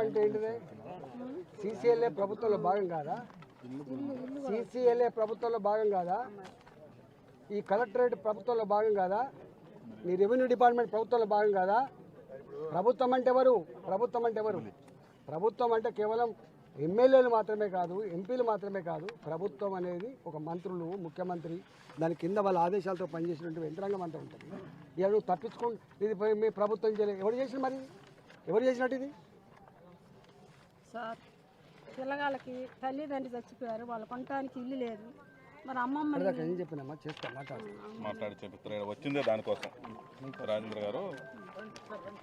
అంటే ఏంటిది? సీసీఎల్ఏ ప్రభుత్వంలో భాగం కాదా? సీసీఎల్ఏ ప్రభుత్వంలో భాగం కాదా? ఈ కలెక్టరేట్ ప్రభుత్వంలో భాగం కాదా? మీ రెవెన్యూ డిపార్ట్మెంట్ ప్రభుత్వంలో భాగం కాదా? ప్రభుత్వం అంటే ఎవరు? ప్రభుత్వం అంటే ఎవరు? ప్రభుత్వం అంటే కేవలం ఎమ్మెల్యేలు మాత్రమే కాదు, ఎంపీలు మాత్రమే కాదు. ప్రభుత్వం అనేది ఒక మంత్రులు, ముఖ్యమంత్రి, దాని కింద వాళ్ళ ఆదేశాలతో పనిచేసినటువంటి యంత్రాంగం అంతా ఉంటుంది. ఇక నువ్వు తప్పించుకోండి, ఇది మీ ప్రభుత్వం చేయలేదు. ఎవరు చేసిన మరి? ఎవరు చేసినట్టు ఇది? సార్, పిల్లగాళ్ళకి తల్లిదండ్రులు చచ్చిపోయారు, వాళ్ళు కొనడానికి ఇల్లు లేదు. మరి అమ్మమ్మ ఏం చెప్పినమ్మా? చేస్తా మాట్లాడి చెప్తారు. వచ్చిందే దానికోసం. రాజేంద్ర గారు,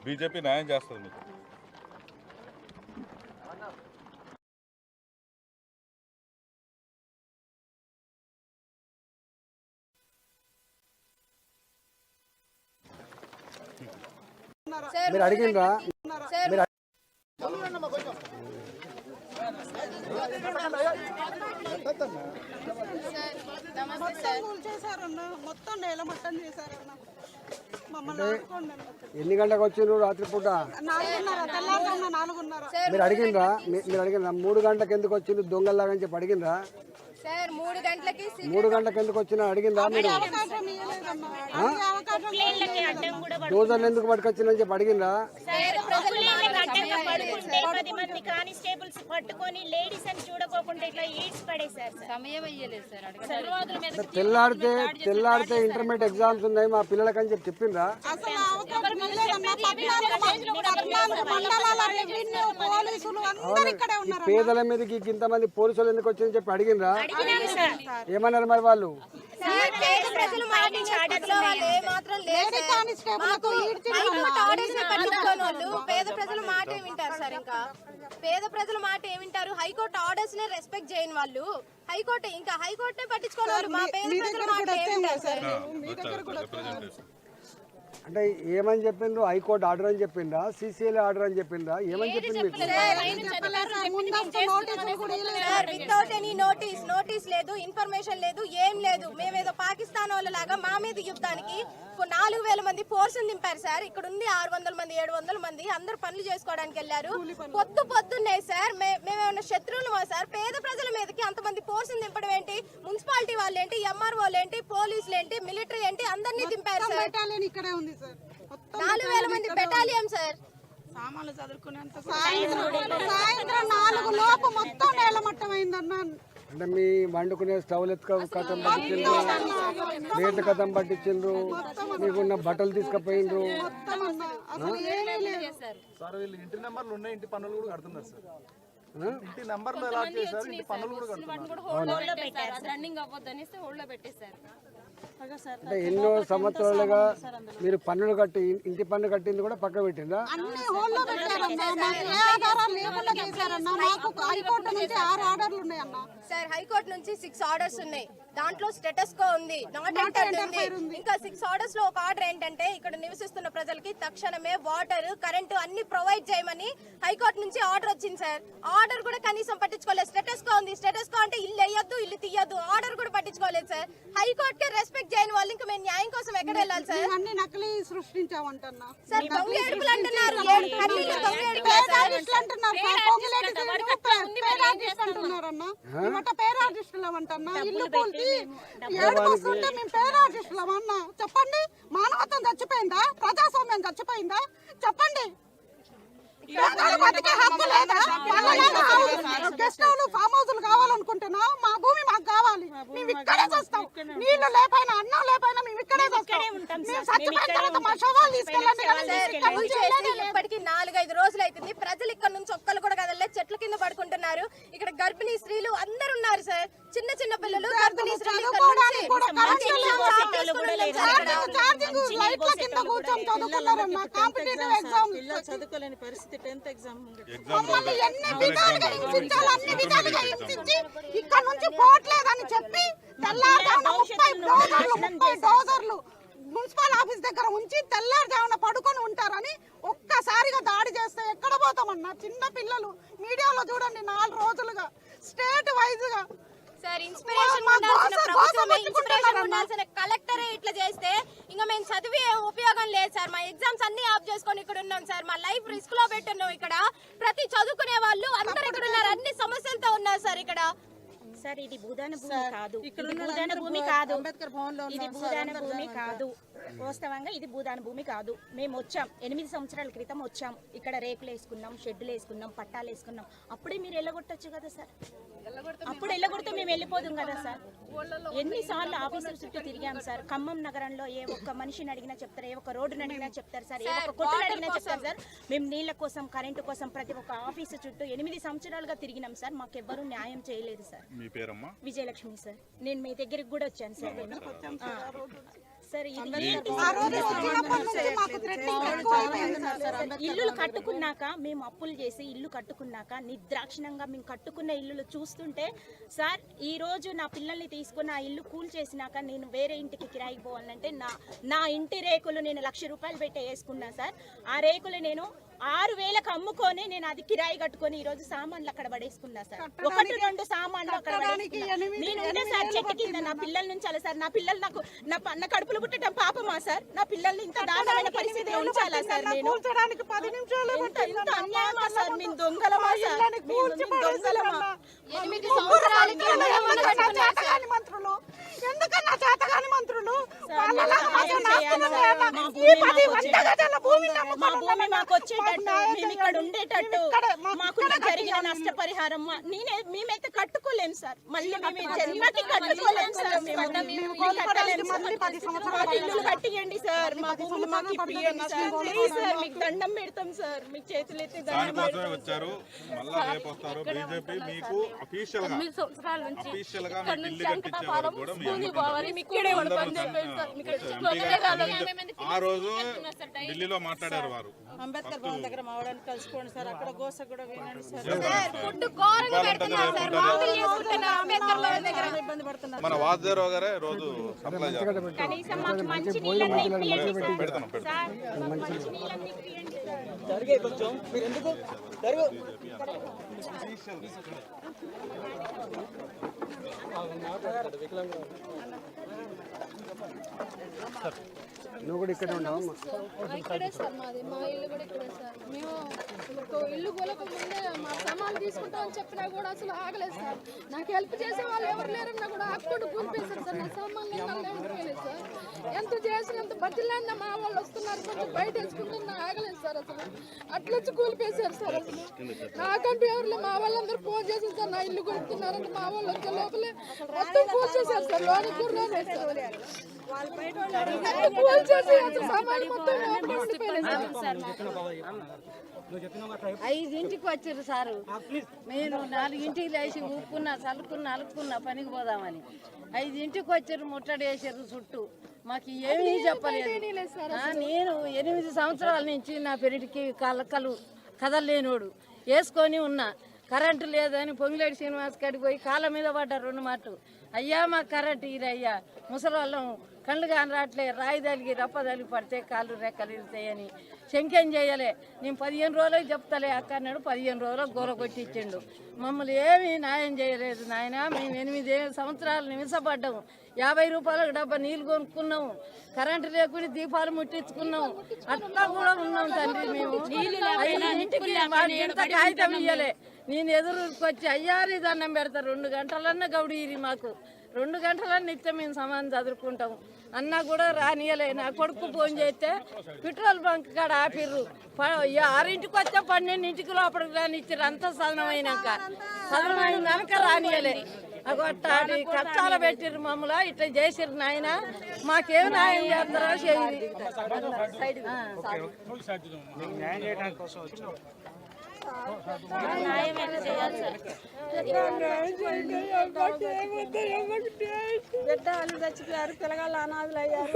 బీజేపీ న్యాయం చేస్తుంది మీకు. మీరు అడిగిందా? ఎన్ని గంటలకు వచ్చిండ్రు రాత్రిపూట? మీరు అడిగిందా? 3 గంటలకు ఎందుకు వచ్చిండ్రు దొంగల్లాగా అని చెప్పి అడిగిందా? 3 గంటలకు ఎందుకు వచ్చినా అడిగిందా? మీరు డోజర్లు ఎందుకు పట్టుకొచ్చిందని చెప్పి అడిగిందా? తెల్లాడితే ఇంటర్మీడియట్ ఎగ్జామ్స్ ఉన్నాయి మా పిల్లలకి అని చెప్పి చెప్పిందా? ఈ పేదల మీదకి ఇంతమంది పోలీసులు ఎందుకు వచ్చిందని చెప్పి అడిగిందా? ఏమన్నారు మరి వాళ్ళు? పేద ప్రజల మాట ఏమింటారు సార్? ఇంకా పేద ప్రజల మాట ఏమింటారు? హైకోర్టు ఆర్డర్స్ నే రెస్పెక్ట్ చేయని వాళ్ళు, హైకోర్టునే పట్టించుకోని వాళ్ళు మా పేద ప్రజల మాట ఏమింటారు సార్? అంటే ఏమని చెప్పిండ్రు? హైకోర్టు ఆర్డర్ అని చెప్పిందా? సీసీఎల్ఏ ఆర్డర్ అని చెప్పిందా? ఏమని చెప్పింది మీకు? వితౌట్ ఎనీ నోటీస్ లేదు, ఇన్ఫర్మేషన్ లేదు, ఏం లేదు. మేమేదో పాకిస్తాన్ వాళ్ళలాగా మా మీద యుద్ధానికి 4000 మంది ఫోర్స్ నింపారు సార్. ఇక్కడ ఉంది 600 మంది 700 మంది, అందరు పనులు చేసుకోవడానికి వెళ్ళారు. పొద్దున్నే సార్ మేమేమన్నా శత్రువులమా సార్? పేద ప్రజల మీదకి అంతమంది ఫోర్స్ నింపడం ఏంటి? మున్సిపాలిటీ వాళ్ళు ఏంటి, ఎంఆర్ఓలు ఏంటి, పోలీసులు ఏంటి, మిలిటరీ ఏంటి, అందరినీ దింపారు సార్. 4000 మంది బెటాలియన్ సార్. సామాన్లు చదువుకునేంత సాయంత్రం 4 లోపు మొత్తం నేలమట్టమైందన్నా. అంటే మీ వండుకునే స్టవ్లు కథం పట్టించిండ్రు, ప్లేట్ కథం పట్టించిండ్రు, మీకున్న బట్టలు తీసుకుపోయిండ్రు. సార్ వీళ్ళు ఇంటి నెంబర్లు ఉన్నాయి, ఇంటి పన్నులు కూడా కడుతున్నారు సార్. ఇంటి నెంబర్లు అలాట్ చేశారు, ఇంటి పన్నులు కూడా కడుతున్నారు. అంటే ఎన్నో సంవత్సరాలుగా మీరు పన్నులు కట్టి ఇంటి పన్ను కట్టింది కూడా పక్క పెట్టిందా? సార్ హైకోర్టు నుంచి 6 ఆర్డర్స్ ఉన్నాయి. దాంట్లో స్టేటస్కో ఉంది, నాట్ ఎంటర్డ్ ఉంది. ఇంకా 6 ఆర్డర్స్ లో ఒక ఆర్డర్ ఏంటంటే ఇక్కడ నివసిస్తున్న ప్రజలకి తక్షణమే వాటర్, కరెంటు అన్ని ప్రొవైడ్ చేయమని హైకోర్టు నుంచి ఆర్డర్ వచ్చింది సార్. ఆర్డర్ కూడా కనీసం పట్టించుకోలేదు. స్టేటస్కో ఉంది. స్టేటస్కో అంటే ఇల్లు వేయద్దు, ఇల్లు తీయద్దు, ఆర్డర్ కూడా పట్టించుకోలేదు సార్. హైకోర్టుకే రెస్పెక్ట్ చేయని వాళ్ళు ఇంకా మేము న్యాయం కోసం ఎక్కడ వెళ్ళాలి సార్? అన్ని నకిలీ సృష్టించామంటున్నా సార్. దొంగ ఏడుపులు అంటున్నారు, చెప్పండి. మానవత్వం చచ్చిపోయిందా? ప్రజాస్వామ్యం చచ్చిపోయిందా? చెప్పండి. గెస్ట్ హౌస్, ఫామ్ హౌస్లు కావాలనుకుంటున్నా మా భూమి మాకు కావాలి. మేము ఇక్కడే చేస్తాం. నీళ్లు లేపైనా, అన్నం లేపైనా మేము ఇక్కడే చేస్తాం. మేము చచ్చిపోయిన తర్వాత మా శవాలు తీసుకెళ్ళండి. ఇప్పటికి 4-5 రోజులు అవుతుంది. ప్రజలు ఇక్కడ నుంచి ఒక్కరు కూడా కదలే, చెట్ల కింద పడుకుంటున్నారు. ఇక్కడ గర్భిణీ స్త్రీలు అందరు ఉన్నారు సార్. చిన్న పిల్లలు, గర్భిణీ స్త్రీలు చదువుకోలేని పరిస్థితి. 10th ఎగ్జామ్ ఇక్కడ నుంచి పోవట్లేదని చెప్పి తెల్లారుజామున 30 డోజర్లు మున్సిపల్ ఆఫీస్ దగ్గర ఉంచి తెల్లారుజామున పడుకొని ఉంటారని ఒక్కసారిగా దాడి చేస్తే ఎక్కడ పోతామన్నా? చిన్న పిల్లలు మీడియాలో చూడండి, 4 రోజులుగా స్టేట్ వైజ్ గా సార్ ఇన్స్పిరేషన్ ఉండాల్సిన ప్రభుత్వమే, ఇన్స్పిరేషన్ ఉండాల్సిన కలెక్టరే ఇట్లా చేస్తే ఇంకా మేము చదివి ఉపయోగం లేదు సార్. మా ఎగ్జామ్స్ అన్ని ఆఫ్ చేసుకొని ఇక్కడ ఉన్నాం సార్. మా లైఫ్ రిస్క్ లో పెట్టున్నాం. ఇక్కడ ప్రతి చదువుకునే వాళ్ళు అందరు ఇక్కడ ఉన్నారు. అన్ని సమస్యలతో ఉన్నారు సార్ ఇక్కడ. సార్ ఇది భూదాన భూమి కాదు, ఇది భూదాన భూమి కాదు, ఇది భూదాన భూమి కాదు. వాస్తవంగా ఇది భూదాన భూమి కాదు. మేము వచ్చాం 8 సంవత్సరాల క్రితం వచ్చాం. ఇక్కడ రేకులు వేసుకున్నాం, షెడ్లు వేసుకున్నాం, పట్టాలు వేసుకున్నాం. అప్పుడే మీరు వెళ్ళగొట్టచ్చు కదా సార్. అప్పుడు వెళ్ళగొడితే మేము వెళ్ళిపోదాం కదా సార్. ఎన్నిసార్లు ఆఫీసుల చుట్టూ తిరిగాం సార్. ఖమ్మం నగరంలో ఏ ఒక్క మనిషిని అడిగినా చెప్తారు, ఏ ఒక్క రోడ్డుని అడిగినా చెప్తారు సార్, ఏ ఒక్క కొట్టుని అడిగినా చెప్తారు సార్. మేము నీళ్ల కోసం, కరెంటు కోసం ప్రతి ఒక్క ఆఫీసు చుట్టూ 8 సంవత్సరాలుగా తిరిగినాం సార్. మాకెవ్వరూ న్యాయం చేయలేదు సార్. మీ పేరమ్మా? విజయలక్ష్మి సార్. నేను మీ దగ్గరికి కూడా వచ్చాను సార్. సార్ ఇల్లులు కట్టుకున్నాక, మేము అప్పులు చేసి ఇల్లు కట్టుకున్నాక నిర్దాక్షిణంగా మేము కట్టుకున్న ఇల్లులు చూస్తుంటే సార్, ఈ రోజు నా పిల్లల్ని తీసుకుని ఆ ఇల్లు కూల్ చేసినాక నేను వేరే ఇంటికి కిరాయికి పోవాలంటే నా ఇంటి రేకులు నేను 1,00,000 రూపాయలు పెట్టి వేసుకున్నా సార్. ఆ రేకులు నేను 6,000కి అమ్ముకొని నేను అది కిరాయి కట్టుకొని ఈ రోజు సామాన్లు అక్కడ పడేసుకున్నా సార్. 1-2 సామాన్లు అక్కడ నేను ఉండే సార్ చెట్టు కింద. నా పిల్లల నుంచి అలా సార్. నా పిల్లలు నాకు నా కడుపులు పుట్టడం పాపమా సార్? నా పిల్లల్ని ఇంత దారుణమైన పరిస్థితిలో ఉంచాలా సార్? నేను ఇంత అన్యాయమా సార్? మేము దొంగలమా సార్? దొంగలమా? 8 సంవత్సరాలకి మంత్రులు ఎందుకన్నా చేతగాని మంత్రులు మా భూమి మాకు వచ్చేటట్టు, మేము ఇక్కడ ఉండేటట్టు మాకు జరిగిన నష్టపరిహారం మేమైతే కట్టుకోలేం సార్. మళ్ళీ మేము జన్మకి కట్టుకోలేం సార్. మాకు ఇల్లు కట్టియండి సార్. మా భూములు మాకు ఇప్పియండి సార్. ప్లీజ్ సార్, మీకు దండం పెడతాం సార్. మీకు చేతులు ఎత్తి దండం దానికోసమే వచ్చారు. మళ్ళా రేపు వస్తారు. బీజేపీ మీకు అఫీషియల్ గా మీ ఇల్లు కట్టించే వరకు కూడా ఆ రోజు ఢిల్లీలో మాట్లాడారు వారు. అంబేద్కర్ భవన్ దగ్గర మావడానికి కలుసుకోండి సార్. అక్కడ గోస కూడా వినండి సార్. ఇబ్బంది పడుతున్నారు. మన వాసుదేవరావు గారే రోజు సప్లై చేస్తారు. కనీసం మాకు మంచి నీళ్ళని ఇప్పియండి సార్. మంచి నీళ్ళని ఇప్పియండి సార్. నువ్వు కూడా ఇక్కడ ఉన్నావు. ఇక్కడే సార్ మాది, మా ఇల్లు కూడా ఇక్కడే సార్. మేము ఇల్లు కూలకు ముందే మా సామాన్లు తీసుకుంటామని చెప్పినా కూడా అసలు ఆగలేదు సార్. నాకు హెల్ప్ చేసే వాళ్ళు ఎవరు లేరన్నా కూడా ఆకుండా కూలిపేశారు సార్. నా సామాన్లు వెళ్ళిపోయలేదు సార్. ఎంత చేసినంత బతిలాన్న మా వాళ్ళు వస్తున్నారు, కొంచెం బయట వేసుకుంటున్నా ఆగలేదు సార్. అసలు అట్లొచ్చి కూలిపేశారు సార్. అసలు నాకంటూ ఎవరు మా వాళ్ళందరూ ఫోన్ చేసి సార్ నా ఇల్లు కొడుతున్నారంటే మా వాళ్ళు వచ్చే లోపలే మొత్తం ఫోన్ చేశారు సార్. లోని కూడా ఐదింటికి వచ్చారు సారు. నేను 4ంటికి లేచి ఊపుకున్నా, చల్లుకున్నా, అలుక్కున్నా పనికి పోదామని. 5ంటికి వచ్చారు, ముట్టడి వేసారు చుట్టూ. మాకు ఏమీ చెప్పలేదు. నేను 8 సంవత్సరాల నుంచి నా పెరటికి కలకలు కదలలేనోడు వేసుకొని ఉన్నా. కరెంటు లేదని పొంగిలేటి శ్రీనివాస్ కాడికి పోయి కాళ్ళ మీద పడ్డారు 2 మాటలు. అయ్యా మాకు కరెంటు ఇరయ్యా, ముసలివాళ్ళం కళ్ళు కాని రాట్లే, రాయి తలిగి రప్ప తలిగి పడితే కాళ్ళు రెక్కలు ఇరుతాయని శంకేం చేయలే. నేను 15 రోజులకు చెప్తలే అక్క అన్నాడు. 15 రోజులకు గోల కొట్టించిండు. మమ్మల్ని ఏమీ న్యాయం చేయలేదు నాయన. మేము 8 సంవత్సరాలు నిమిషపడ్డాము. 50 రూపాయలకు డబ్బా నీళ్ళు కొనుక్కున్నాము. కరెంటు లేకుండా దీపాలు ముట్టించుకున్నాము. అట్లా కూడా ఉన్నాం తండ్రి. మేము 5ంటికి ఇంత కాగితం ఇయ్యలే. నేను ఎదురుకి వచ్చి అయ్యారి దండం పెడతా. 2 గంటలన్నా గౌడి ఇది మాకు. 2 గంటలన్నా ఇస్తే మేము సమానం చదువుకుంటాము. అన్నా కూడా రానియలే. నా కొడుకు ఫోన్ చేస్తే పెట్రోల్ బంక్ కాడ ఆపిర్రు. 6ంటికి వచ్చా 12ంటికి లోపలికి రానిచ్చారు. అంతా సదనమైనాక సదనమైనాక రానియలే. అగొట్టాడి కష్టాలు పెట్టిర్రు మమ్మల్ని. ఇట్లా చేసిర్రు నాయన. మాకేం న్యాయం చేస్తారో చేయాలి. న్యాయం ఎట్లా చేయాలి సార్? బిడ్డలు చచ్చిపోయారు, పిల్లగాళ్ళు అనాథలు అయ్యారు.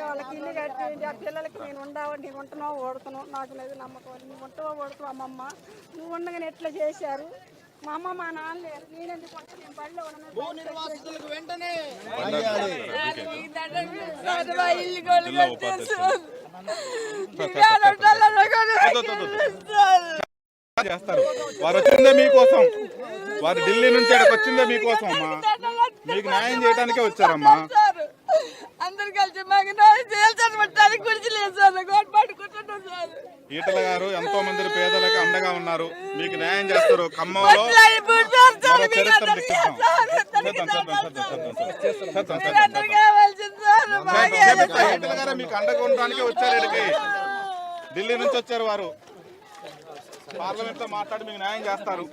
వాళ్ళకి ఇల్లు కట్టి ఆ పిల్లలకి నేను ఉండవు, నీకు ఉంటున్నావు ఓడుతున్నావు, నాకు లేదు నమ్మకం, నువ్వు ఉంటావో ఓడుతావు అమ్మమ్మ, నువ్వు ఉండగానే ఎట్లా చేశారు మా అమ్మ మా నాన్న లేరు, నేనెందుకు ఉంటా, నేను బడిలో చేస్తారు. వారు వచ్చిందే మీకోసం, వారు ఢిల్లీ నుంచి ఇక్కడికి వచ్చిందే మీకోసం అమ్మా, మీకు న్యాయం చేయడానికే వచ్చారమ్మా. అందరు కలిసి మాకు చేయాల్సి గుడిచలేదు సార్, పడుకుంటున్నాం సార్. ఈటల గారు ఎంతో మంది పేదలకు అండగా ఉన్నారు, మీకు న్యాయం చేస్తారు. ఖమ్మంలో చరిత్ర లిఖిస్తాం. ఈటల గారు మీకు అండగా ఉండడానికే వచ్చారు, ఇక్కడికి ఢిల్లీ నుంచి వచ్చారు. వారు పార్లమెంట్ లో మాట్లాడి మీకు న్యాయం చేస్తారు.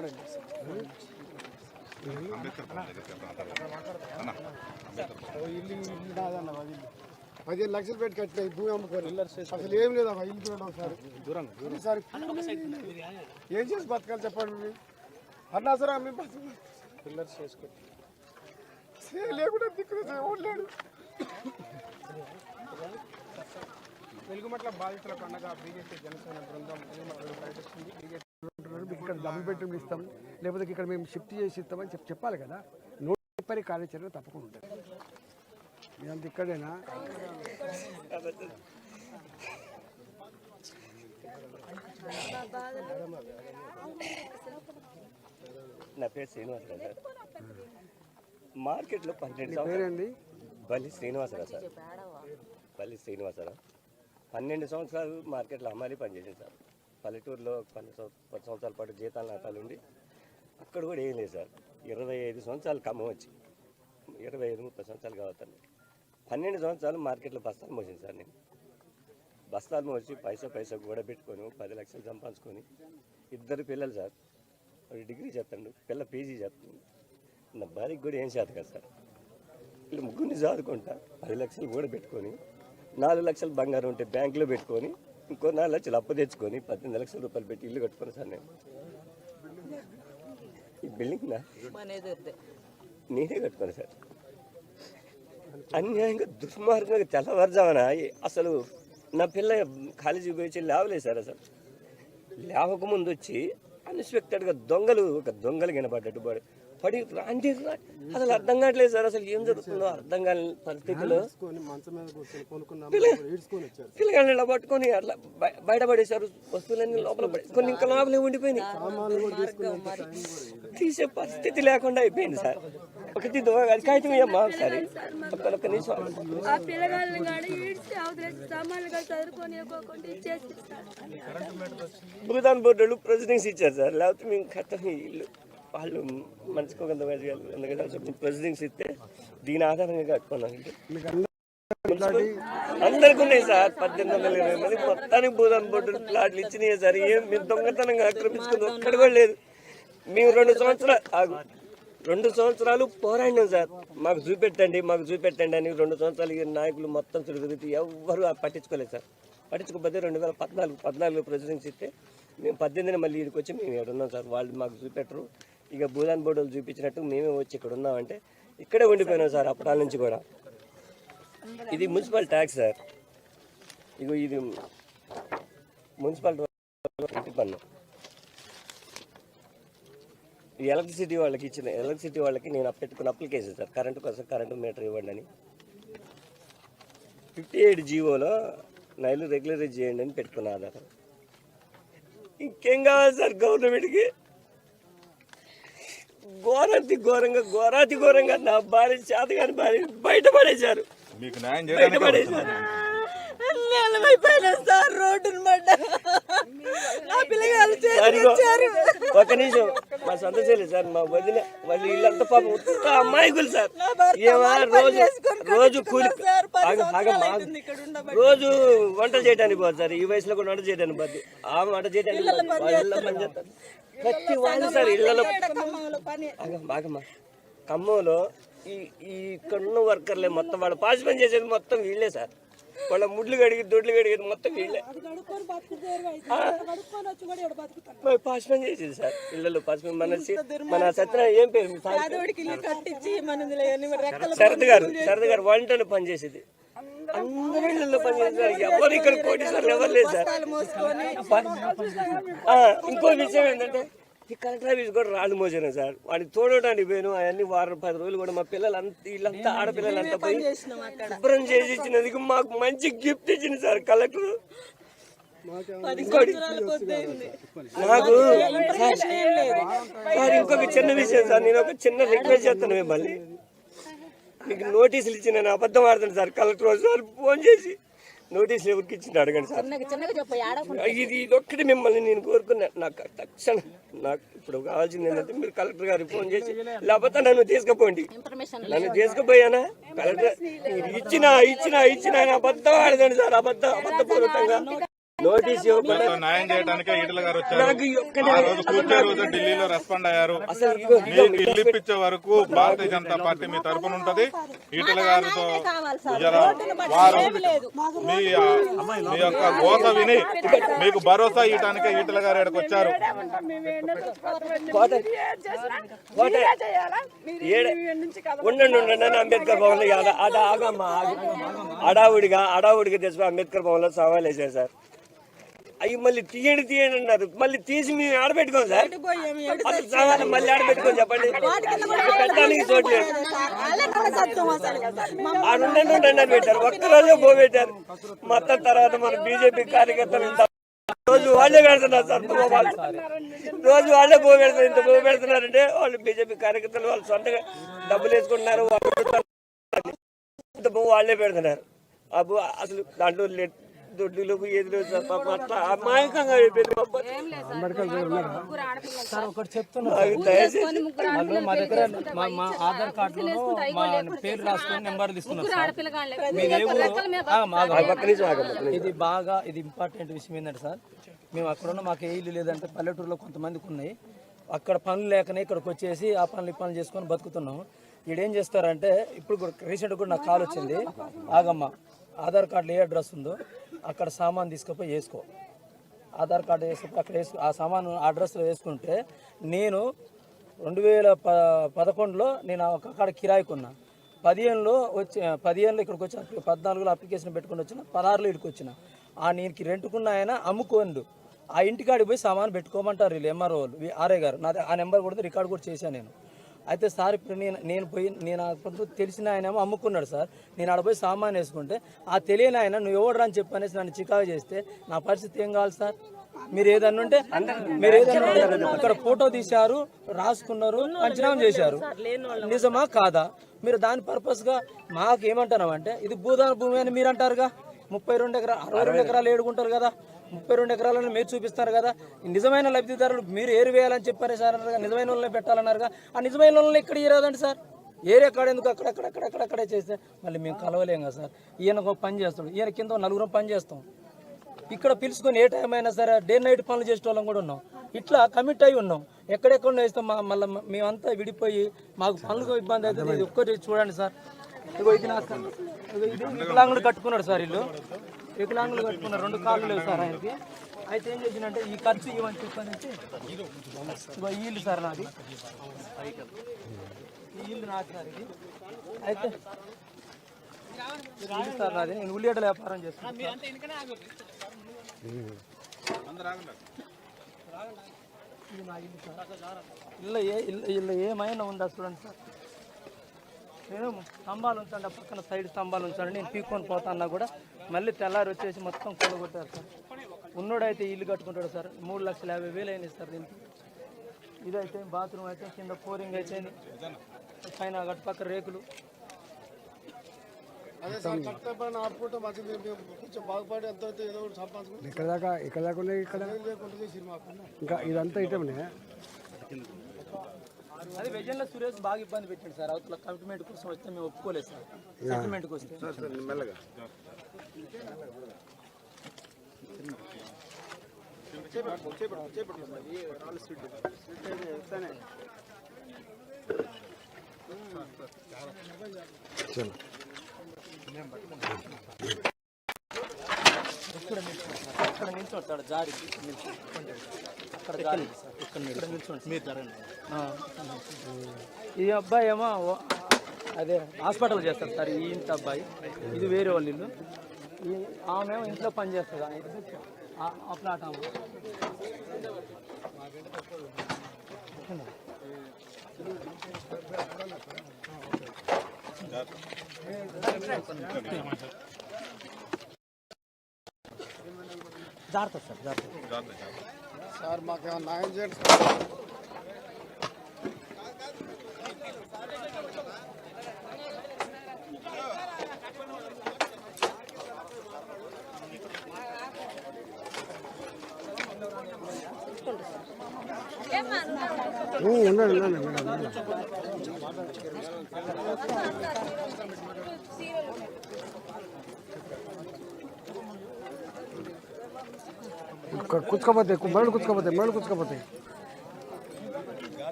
అంబేద్కర్ 15 లక్షలు పెట్టి కట్టిన భూమి అమ్ముకోరు, అసలు ఏం లేదు అమ్మా. ఇల్లు చూడడం సార్ ఏం చేసి బతకాలి చెప్పండి. అన్నా సార్ అమ్మి పిల్లర్స్ చేసుకో లేకుండా దిక్కు ఉండలేడు. వెలుగుమట్ల బాధితుల పండుగ బీజేపీ జనసేన బృందం ఇక్కడ డబుల్ బెడ్రూమ్ ఇస్తాం, లేకపోతే ఇక్కడ మేము షిఫ్ట్ చేసి ఇస్తామని చెప్పాలి కదా. నోటి కార్యాచరణ తప్పకుండా ఉంటుంది. ఇదంతా ఇక్కడేనా? నా పేరు శ్రీనివాసరావు సార్. మార్కెట్లో 12 పేరేంటి? బల్లి శ్రీనివాసరావు సార్. బల్లి శ్రీనివాసరావు 12 సంవత్సరాలు మార్కెట్లో అమ్మాలి పనిచేసింది సార్. పల్లెటూరులో 10 సంవత్సరాల పాటు జీతాలు నాటాలు ఉండి అక్కడ కూడా ఏం లేదు సార్. 25 సంవత్సరాలు ఖమ్మం వచ్చి 25-30 సంవత్సరాలు కావద్దండి. 12 సంవత్సరాలు మార్కెట్లో బస్తాలు మోసింది సార్. నేను బస్తాలు మోసి పైసా కూడా పెట్టుకొని 10 లక్షలు సంపాదించుకొని 2 పిల్లలు సార్. డిగ్రీ చేస్తాడు, పిల్ల పీజీ చేస్తాడు. నా భార్యకి కూడా ఏం చేత కదా సార్. వీళ్ళు ముగ్గురిని చదువుకుంటా 10 లక్షలు కూడా పెట్టుకొని 4 లక్షలు బంగారం ఉంటే బ్యాంకులో పెట్టుకొని ఇంకో 4 లక్షలు అప్పు తెచ్చుకొని 18 లక్షల రూపాయలు పెట్టి ఇల్లు కట్టుకున్నాను సార్. నేను ఈ బిల్డింగ్ నేనే కట్టుకున్నాను సార్. అన్యాయంగా దుర్మార్గంగా తెల్లవారుజామున అసలు నా పిల్ల కాలేజీకి పోయి లేవలేదు సార్. అసలు లేవకముందు వచ్చి అన్ఎక్స్పెక్టెడ్గా ఒక దొంగలు కనబడ్డట్టు పడి అంటే అసలు అర్థం కావట్లేదు సార్. అసలు ఏం జరుగుతుందో అర్థం కాని పరిస్థితిలో పిల్లగాళ్ళు ఇలా పట్టుకొని అట్లా బయటపడేశారు. వస్తువులన్నీ లోపల కొన్ని ఇంకా లోపలే ఉండిపోయినాయి. తీసే పరిస్థితి లేకుండా అయిపోయింది సార్. ఒకటి కాగితం అమ్మా ఒకసారి ఒక్క నిమిషం. భూదాన్ బోర్డు ప్రెసిడెన్సీ ఇచ్చారు సార్. లేకపోతే మేము కట్టం ఇల్లు వాళ్ళు మంచిగా ప్రెసిడెన్సీ ఇస్తే దీని ఆధారంగా కట్టుకున్నాం. అందరికి ఉన్నాయి సార్. 1820 మంది మొత్తానికి భూదాన్ బోర్డు ప్లాట్లు ఇచ్చినాయి సార్. ఏం మేము దొంగతనంగా ఆక్రమించుకుంది ఒక్కడ కూడా లేదు. మేము 2 సంవత్సరాలు పోరాడినాం సార్. మాకు చూపెట్టండి అని 2 సంవత్సరాలు నాయకులు మొత్తం తిరుగుతూ ఎవ్వరు పట్టించుకోలేదు సార్. పట్టించుకోకపోతే 2014 ప్రెసిడెన్సీ ఇస్తే మేము 18 మళ్ళీ ఇక్కడికి వచ్చి మేము ఎక్కడున్నాం సార్. వాళ్ళు మాకు చూపెట్టరు. ఇక భూదాన్ బోర్డులు చూపించినట్టు మేమే వచ్చి ఇక్కడ ఉన్నామంటే ఇక్కడే ఉండిపోయినాం సార్ అప్పటాల నుంచి కూడా. ఇది మున్సిపల్ ట్యాక్స్ సార్. ఇగో ఇది మున్సిపల్ ఇంటి పన్ను. ఈ ఎలక్ట్రిసిటీ వాళ్ళకి నేను పెట్టుకున్న అప్లికేషన్ సార్. కరెంటు కోసం కరెంటు మీటర్ ఇవ్వండి అని 58 జీవోలో నైలు రెగ్యులరైజ్ చేయండి అని పెట్టుకున్న ఆధారం. ఇంకేం కావాలి సార్ గవర్నమెంట్కి? ఘోరాతి ఘోరంగా నా భార్య చేతగాని భార్య బయటపడేశారు. సార్ రోడ్డును పడ్డా నా పిల్లగాళ్ళు ఒక నిమిషం. మా సొంత చెల్లి సార్, మా వదిన వాళ్ళు ఇల్లంతా పాపం ఉత్త అమ్మాయికులు సార్. రోజు వంట చేయడానికి పోదు సార్. ఈ వయసులో కూడా వంట చేయడానికి పోద్ది. ఆమె వంట చేయడానికి పని చేస్తారు ప్రతి వాళ్ళు సార్. ఇళ్లలో బాగమ్మా ఖమ్మంలో ఈ ఇక్కడున్న వర్కర్లే మొత్తం వాళ్ళు పాసి పని చేసేది మొత్తం వీళ్ళే సార్. వాళ్ళ ముడ్లు కడిగి దొడ్లు కడిగేది మొత్తం వీళ్ళే. పాస్పెన్ చేసింది సార్ ఇళ్ళలో పాస్పెన్. మన సత్యనారాయణ ఏం పేరు శరత్ గారు వంటలు పనిచేసేది. అందరూ ఇళ్ళలో పనిచేస్తారు. ఎవరు ఇక్కడ కోటీశ్వర్లు ఎవరు లేదు సార్. ఇంకో విషయం ఏంటంటే ఈ కలెక్టర్ ఆఫీస్ కూడా రాళ్ళు మోసాను సార్. వాడికి తోడడానికి పోయాను. అవన్నీ 10 రోజులు కూడా మా పిల్లలు వీళ్ళంతా ఆడపిల్లలంతా పోయి శుభ్రం చేసి ఇచ్చినందుకు మాకు మంచి గిఫ్ట్ ఇచ్చింది సార్ కలెక్టర్. ఇంకోటి నాకు సార్ ఇంకొక చిన్న విషయం సార్, నేను ఒక చిన్న రిక్వెస్ట్ చేస్తాను మిమ్మల్ని. మీకు నోటీసులు ఇచ్చి నేను అబద్ధం ఆడుతాను సార్. కలెక్టర్ సార్ ఫోన్ చేసి నోటీసులు ఎవరికి ఇచ్చింది అడగండి సార్. ఇది ఒక్కటి మిమ్మల్ని నేను కోరుకున్నా. నాకు తక్షణ నాకు ఇప్పుడు కావాల్సింది ఏంటంటే మీరు కలెక్టర్ గారికి ఫోన్ చేసి, లేకపోతే నన్ను తీసుకుపోండి. నన్ను తీసుకుపోయానా కలెక్టర్ ఇచ్చిన అబద్ధం ఆడదండి సార్. అబద్ధపూర్వకంగా నోటీస్ ఇవ్వకుండా న్యాయం చేయడానికి ఈటల గారు వచ్చారు. ఢిల్లీలో రెస్పాండ్ అయ్యారు. మీకు ఇల్లు ఇప్పించే వరకు భారతీయ జనతా పార్టీ మీ తరఫున ఉంటది. ఈటల గారితో వారు మీ యొక్క గోస విని మీకు భరోసా ఇవ్వడానికి ఈటల గారు ఇక్కడికి వచ్చారు. ఉండండి అంబేద్కర్ భవన్ లో అడావుడిగా తెచ్చి అంబేద్కర్ భవన్ లో సవాల్ వేసారు సార్. అవి మళ్ళీ తీయండి అన్నారు. మళ్ళీ తీసి మేము ఆడబెట్టుకోం సార్. అసలు సవాల్ మళ్ళీ ఆడబెట్టుకోని చెప్పండి. పెట్టడానికి చోట్లేదు. ఉండండి అని పెట్టారు. ఒక్కరోజే పోబెట్టారు. మొత్తం తర్వాత మన బీజేపీ కార్యకర్తలు రోజు వాళ్ళే పెడుతున్నారు సార్. రోజు వాళ్ళే పోబెడుతున్నారు. ఇంత పోబెడుతున్నారంటే వాళ్ళు బీజేపీ కార్యకర్తలు వాళ్ళు సొంతగా డబ్బులు వేసుకుంటున్నారు. వాళ్ళే పెడుతున్నారు. అసలు దాంట్లో దొడ్డులకు ఎదురు అట్లా అమాయకంగా అయిపోయింది. ఒకటి చెప్తున్నారు, మా దగ్గర మా ఆధార్ కార్డులో మా పేరు రాసుకొని నెంబర్ తీసుకున్నారు. ఇది ఇంపార్టెంట్ విషయం ఏంటంటే సార్, మేము అక్కడ ఉన్న మాకు ఏ ఇల్లు లేదంటే పల్లెటూరులో కొంతమందికి ఉన్నాయి. అక్కడ పనులు లేకనే ఇక్కడికి వచ్చేసి ఆ పనులు ఈ పనులు చేసుకొని బతుకుతున్నాం. ఈడేం చేస్తారంటే ఇప్పుడు రీసెంట్గా కూడా నాకు కాల్ వచ్చింది. ఆగమ్మ ఆధార్ కార్డులో ఏ అడ్రస్ ఉందో అక్కడ సామాన్ తీసుకుపోయి వేసుకో. ఆధార్ కార్డు వేసుకుని అక్కడ ఆ సామాను అడ్రస్లో వేసుకుంటే నేను 2011లో నేను అక్కడ కిరాయికున్నా. 15లో ఇక్కడికి వచ్చి 14లో అప్లికేషన్ పెట్టుకుని వచ్చిన, 16లో ఇక్కడికి వచ్చిన. నేను రెంట్కున్న ఆయన అమ్ముకోండు. ఆ ఇంటికాడికి పోయి సామాను పెట్టుకోమంటారు వీళ్ళు ఎంఆర్ఓ వాళ్ళు, ఆర్ఐ గారు. నాది ఆ నెంబర్ కూడా రికార్డు కూడా చేశాను నేను. అయితే సార్ ఇప్పుడు నేను తెలిసిన ఆయన ఏమో అమ్ముకున్నాడు సార్. నేను ఆడ పోయి సామాన్ వేసుకుంటే ఆ తెలియని ఆయన నువ్వు ఎవడు అని చెప్పనేసి నన్ను చికాకు చేస్తే నా పరిస్థితి ఏం కావాలి సార్? మీరు ఏదన్నుంటే అక్కడ ఫోటో తీశారు, రాసుకున్నారు, పంచనామా చేశారు. నిజమా కాదా? మీరు దాని పర్పస్గా మాకేమంటున్నామంటే ఇది భూదాన భూమి అని మీరు అంటారుగా. 62 ఎకరాలు 62 ఎకరాలు ఏడుకుంటారు కదా. 32 ఎకరాలను మీరు చూపిస్తారు కదా. నిజమైన లబ్ధిదారులు మీరు ఏరు వేయాలని చెప్పారు సార్ అన్నారుగా. నిజమైన వాళ్ళని పెట్టాలన్నారుగా. ఆ నిజమైన వాళ్ళని ఇక్కడ ఇరాదండి సార్. ఏరే కాడ ఎందుకు అక్కడక్కడే చేస్తే మళ్ళీ మేము కలవలేం కదా సార్. ఈయన ఒక పని చేస్తాడు, ఈయన కింద 4 పని చేస్తాం. ఇక్కడ పిలుచుకొని ఏ టైం అయినా సరే డే నైట్ పనులు చేసే వాళ్ళం కూడా ఉన్నాం. ఇట్లా కమిట్ అయి ఉన్నాం. ఎక్కడెక్కడ వేస్తాం మళ్ళీ మేమంతా విడిపోయి మాకు పనులకు ఇబ్బంది అవుతుంది. ఇది ఒక్కటి చూడండి సార్. ఇగో ఇది వికలాంగులు కట్టుకున్నాడు సార్. ఇల్లు వికలాంగులు కట్టుకున్నారు. 2 కాళ్ళు లేవు సార్ ఆయనకి. అయితే ఏం చేసినంటే ఈ ఖర్చు ఇవ్వని చెప్పని ఇగో ఈ ఇల్లు సార్ నాది. ఈ ఇల్లు నాది సార్. ఇది అయితే ఇల్లు సార్ నాది. నేను ఉల్లిగడ్డల వ్యాపారం చేస్తాను. ఇల్లు ఏమైనా ఉందా చూడండి సార్. నేను స్తంభాలు ఉంచండి, పక్కన సైడ్ స్తంభాలు ఉంచండి, నేను పీక్కొని పోతాన్నా కూడా మళ్ళీ తెల్లారి వచ్చేసి మొత్తం కొలగొట్టారు సార్. ఉన్నోడైతే ఇల్లు కట్టుకుంటాడు సార్. 3,50,000 అయినాయి సార్ దీనికి. ఇదైతే బాత్రూమ్ అయితే, కింద ఫ్లోరింగ్ అయితే, పైన గట్టు పక్క రేకులు. ఇక్కడ దాకా ఇక్కడ ఇంకా ఇదంతా ఇటమే. అది వెజన్ల సురేష్ బాగా ఇబ్బంది పెట్టాడు సార్. అవతల కమిట్మెంట్ కోసం వస్తే మేము ఒప్పుకోలేదు సార్. సెటిల్మెంట్కి వస్తే చలో. అక్కడ నిల్చోండి జారి అక్కడ జారి ఇక్కడ నిల్చోండి మీరు జరగండి. ఈ అబ్బాయి ఏమో అదే హాస్పిటల్ చేస్తారు సార్. ఈ ఇంటి అబ్బాయి ఇది వేరే వాళ్ళ ఇల్లు. ఆమె ఇంట్లో పని చేస్తుంది ఆ ప్లాట్ ఆమె. జాగ్రత్త సార్ జాగ్రత్త సార్ మాకు న్యాయం చేయండి. ఉండండి కూర్చుకోపోతే మరలు కూర్చుకోపోతే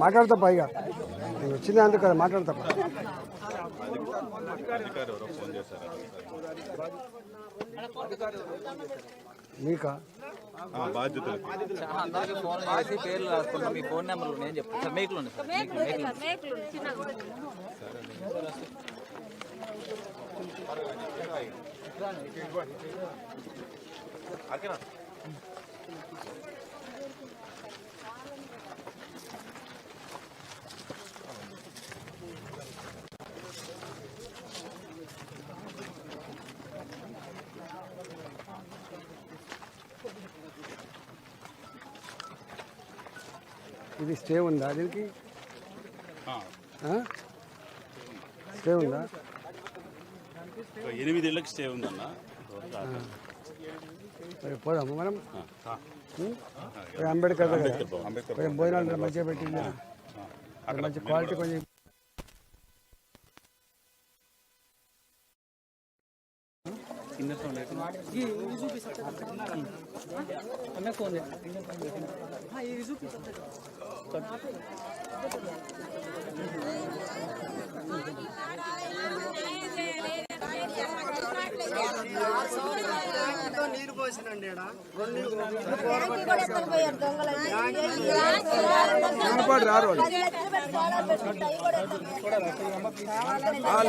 మాట్లాడతా పైగా నేను వచ్చింది అందుకు కదా మాట్లాడతా. మీకా బాధ్యతలు అందరికీ ఫోన్ చేసి పేర్లు రాసుకుంటాం. మీ ఫోన్ నెంబర్లు నేను చెప్తాను సార్. మేకులు ఉన్నాయి సార్. ఇది స్టే ఉందా దీనికి? స్టే ఉందా? 8 ఏళ్ళకి స్టే ఉందన్న. పోదాము మనం అంబేద్కర్ కొంచెం భోజనాలు మంచిగా పెట్టింది, మంచి క్వాలిటీ కొంచెం. నీరు పోసినండి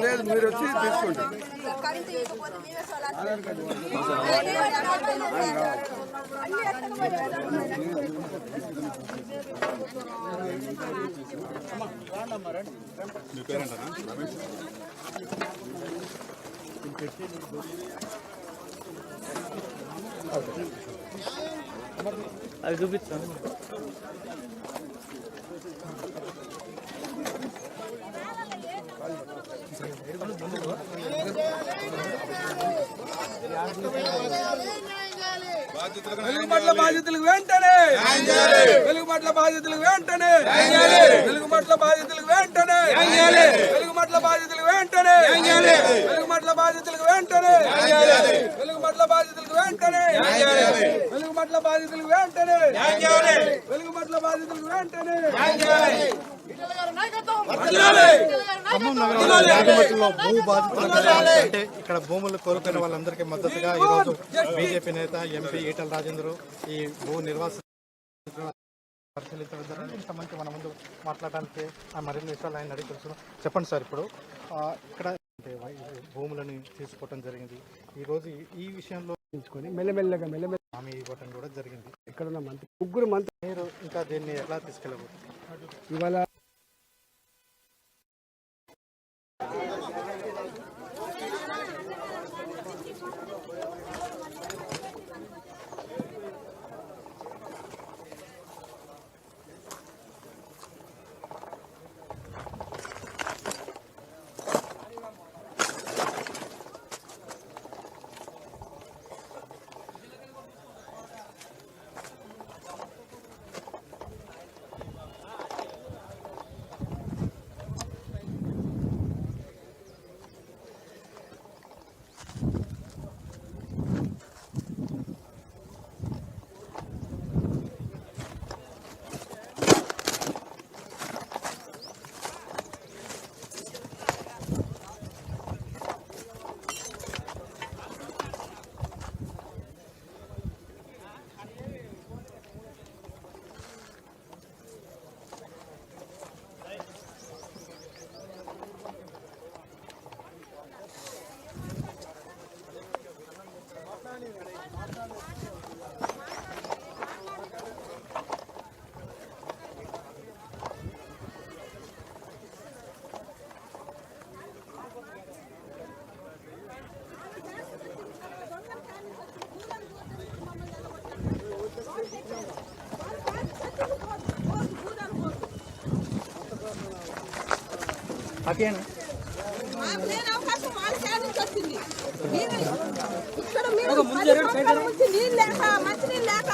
లేదు, మీరు వచ్చి తీసుకోండి. మీ పేరేంటనా? అది చూపిస్తాను. వెలుగుమట్ల బాధితులకు వెంటనే, వెలుగుమట్ల బాధితులకు వెంటనే, వెలుగుమట్ల బాధితులకు వెంటనే, వెలుగుమట్ల బాధితులకు వెంటనే, వెలుగుమట్ల బాధితులకు వెంటనే, వెలుగుమట్ల బాధితులకు వెంటనే, వెలుగుమట్ల బాధితులకు వెంటనే, వెలుగుమట్ల బాధితులకు వెంటనే. భూ బాధితులు అంటే ఇక్కడ భూములు కోల్పోయిన వాళ్ళందరికీ మద్దతుగా ఈరోజు బీజేపీ నేత ఎంపీ ఈటల రాజేందర్ ఈ భూ నిర్వాస పరిశీలించడం ఇంతమంది మన ముందు మాట్లాడడానికి మరిన్ని విషయాలు ఆయన అడిగి తెలుసు. చెప్పండి సార్, ఇప్పుడు ఇక్కడ భూములను తీసుకోవడం జరిగింది. ఈరోజు ఈ విషయంలో మెల్లమెల్లగా హామీ ఇవ్వటం కూడా జరిగింది. ఇక్కడ ఉన్న మంత్రి, ముగ్గురు మంత్రి, మీరు ఇంకా దీన్ని ఎలా తీసుకెళ్ళబోతున్నారు? ఇవాళ మాకు లేని అవకాశం వాళ్ళ సైడ్ నుంచి వచ్చింది. ఇక్కడ మీరు 10 సంవత్సరాల నుంచి నీళ్ళు లేక మంచినీళ్ళు లేక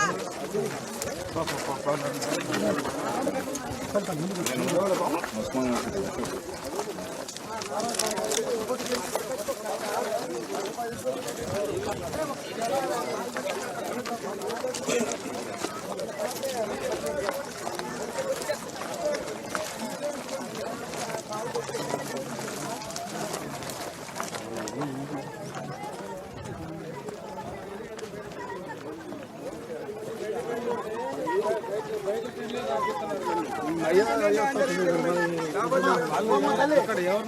ఎవరు